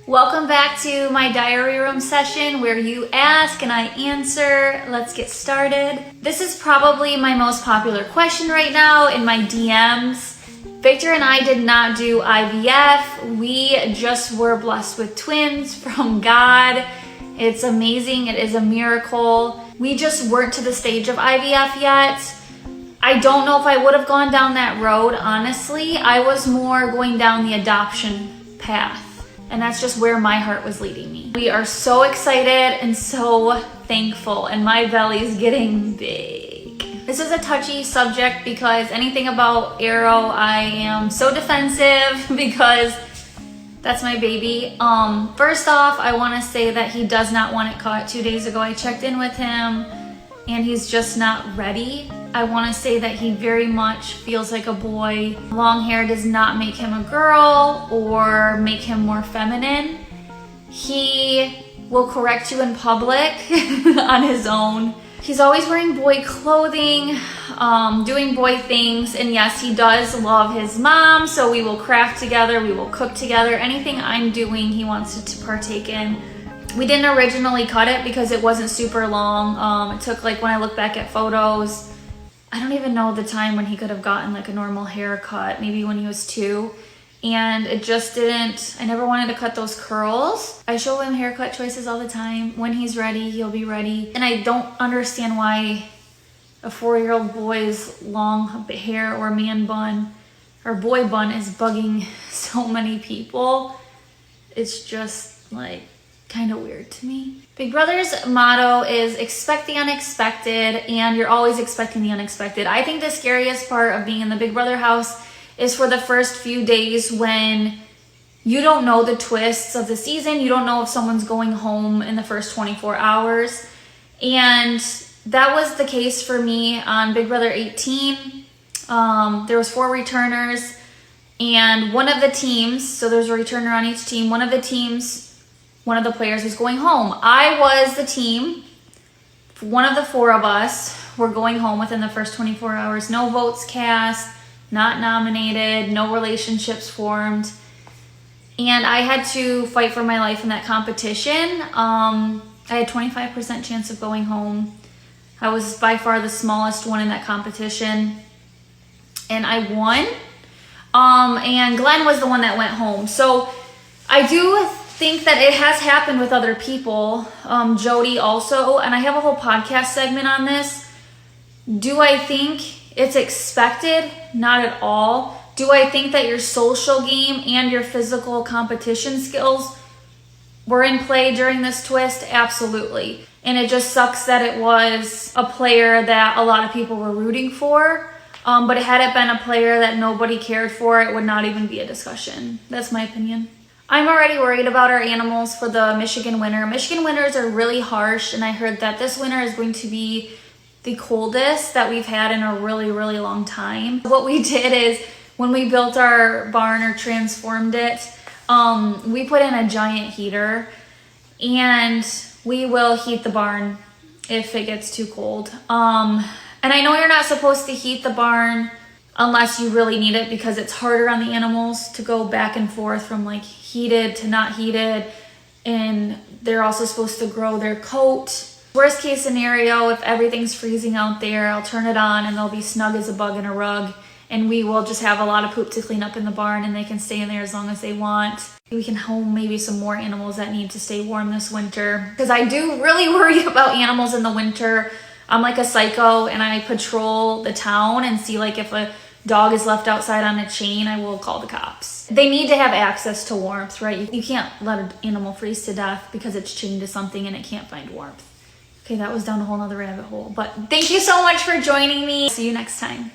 Welcome back to my diary room session where you ask and I answer. Let's get started. This is probably my most popular question right now in my DMs. Victor and I did not do IVF. We just were blessed with twins from God. It's amazing. It is a miracle. We just weren't to the stage of IVF yet. I don't know if I would have gone down that road, honestly. I was more going down the adoption path. And that's just where my heart was leading me. We are so excited and so thankful, and my belly's getting big. This is a touchy subject because anything about Arrow, I am so defensive because that's my baby. First off, I want to say that he does not want it cut. 2 days ago, I checked in with him and he's just not ready. I want to say that he very much feels like a boy. Long hair does not make him a girl or make him more feminine. He will correct you in public on his own. He's always wearing boy clothing, doing boy things, and yes, he does love his mom, so we will craft together, we will cook together. Anything I'm doing, he wants to partake in. We didn't originally cut it because it wasn't super long. It took, like, when I look back at photos, I don't even know the time when he could have gotten like a normal haircut, maybe when he was 2. And it just didn't, I never wanted to cut those curls. I show him haircut choices all the time. When he's ready, he'll be ready. And I don't understand why a 4-year-old boy's long hair or man bun or boy bun is bugging so many people. It's just like kind of weird to me. Big Brother's motto is expect the unexpected, and you're always expecting the unexpected. I think the scariest part of being in the Big Brother house is for the first few days when you don't know the twists of the season. You don't know if someone's going home in the first 24 hours. And that was the case for me on Big Brother 18. There was 4 returners, and one of the teams, so there's a returner on each team, one of the players was going home. I was the team. One of the 4 of us were going home within the first 24 hours. No votes cast, not nominated, no relationships formed. And I had to fight for my life in that competition. I had 25% chance of going home. I was by far the smallest one in that competition. And I won. And Glenn was the one that went home. So I do think that it has happened with other people. Jody also, and I have a whole podcast segment on this. Do I think it's expected? Not at all. Do I think that your social game and your physical competition skills were in play during this twist? Absolutely. And it just sucks that it was a player that a lot of people were rooting for. But had it been a player that nobody cared for, it would not even be a discussion. That's my opinion. I'm already worried about our animals for the Michigan winter. Michigan winters are really harsh, and I heard that this winter is going to be the coldest that we've had in a really, really long time. What we did is when we built our barn or transformed it, we put in a giant heater, and we will heat the barn if it gets too cold. And I know you're not supposed to heat the barn unless you really need it because it's harder on the animals to go back and forth from like heated to not heated, and they're also supposed to grow their coat. Worst case scenario, if everything's freezing out there, I'll turn it on and they'll be snug as a bug in a rug, and we will just have a lot of poop to clean up in the barn, and they can stay in there as long as they want. We can home maybe some more animals that need to stay warm this winter, because I do really worry about animals in the winter. I'm like a psycho, and I patrol the town and see like if a dog is left outside on a chain, I will call the cops. They need to have access to warmth, right? You can't let an animal freeze to death because it's chained to something and it can't find warmth. Okay, that was down a whole nother rabbit hole. But thank you so much for joining me. See you next time.